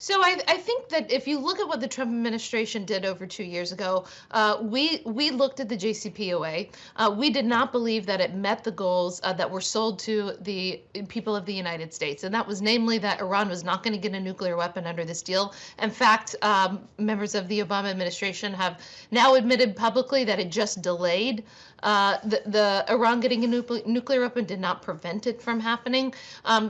So I think that if you look at what the Trump administration did over 2 years ago, we looked at the JCPOA. We did not believe that it met the goals that were sold to the people of the United States, and that was namely that Iran was not going to get a nuclear weapon under this deal. In fact, members of the Obama administration have now admitted publicly that it just delayed the Iran getting a nuclear weapon, did not prevent it from happening.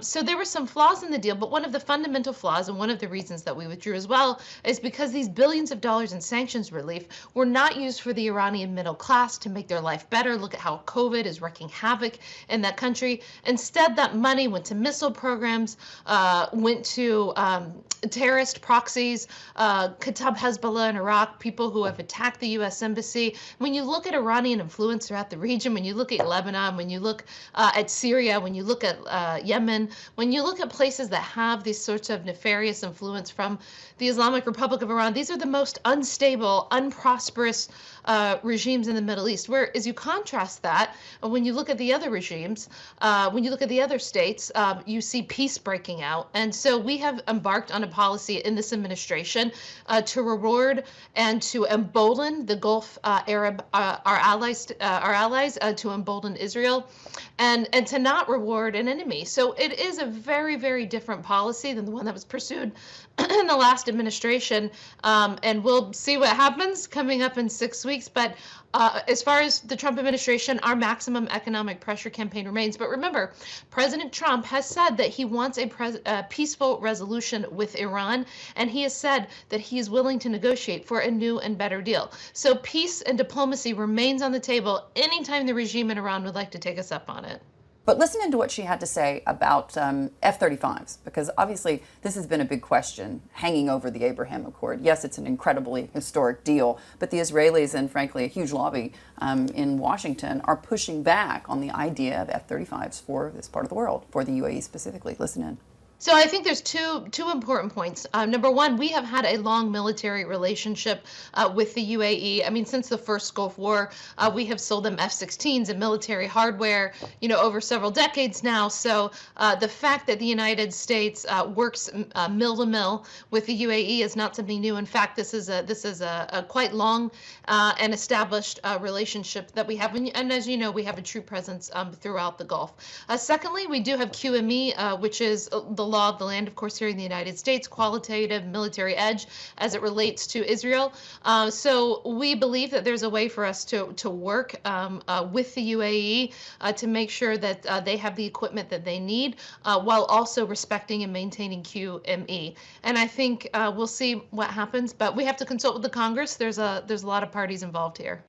So there were some flaws in the deal, but one of the fundamental flaws and one of the reasons that we withdrew as well is because these billions of dollars in sanctions relief were not used for the Iranian middle class to make their life better. Look at how COVID is wreaking havoc in that country. Instead, that money went to missile programs, went to terrorist proxies, Kataib Hezbollah in Iraq, people who have attacked the U.S. embassy. When you look at Iranian influence throughout the region, when you look at Lebanon, when you look at Syria, when you look at Yemen, when you look at places that have these sorts of nefarious influence from the Islamic Republic of Iran, these are the most unstable, unprosperous regimes in the Middle East. Whereas you contrast that, when you look at the other regimes, when you look at the other states, you see peace breaking out. And so we have embarked on a policy in this administration to reward and to embolden the Gulf Arab, our allies, to embolden Israel, and to not reward an enemy. So it is a very, very different policy than the one that was pursued in the last administration, and we'll see what happens coming up in 6 weeks. But as far as the Trump administration, our maximum economic pressure campaign remains. But remember, President Trump has said that he wants a peaceful resolution with Iran, and he has said that he is willing to negotiate for a new and better deal. So peace and diplomacy remains on the table anytime the regime in Iran would like to take us up on it. But listen into what she had to say about F-35s, because obviously this has been a big question hanging over the Abraham Accord. Yes, it's an incredibly historic deal, but the Israelis and, frankly, a huge lobby in Washington are pushing back on the idea of F-35s for this part of the world, for the UAE specifically. Listen in. So I think there's two important points. Number one, we have had a long military relationship with the UAE. I mean, since the first Gulf War, we have sold them F-16s and military hardware, over several decades now. So the fact that the United States works mill to mill with the UAE is not something new. In fact, this is a quite long and established relationship that we have. And as you know, we have a true presence throughout the Gulf. Secondly, we do have QME, which is the law of the land, of course, here in the United States, qualitative military edge as it relates to Israel. So we believe that there's a way for us to work with the UAE to make sure that they have the equipment that they need while also respecting and maintaining QME. And I think we'll see what happens, but we have to consult with the Congress. There's a lot of parties involved here.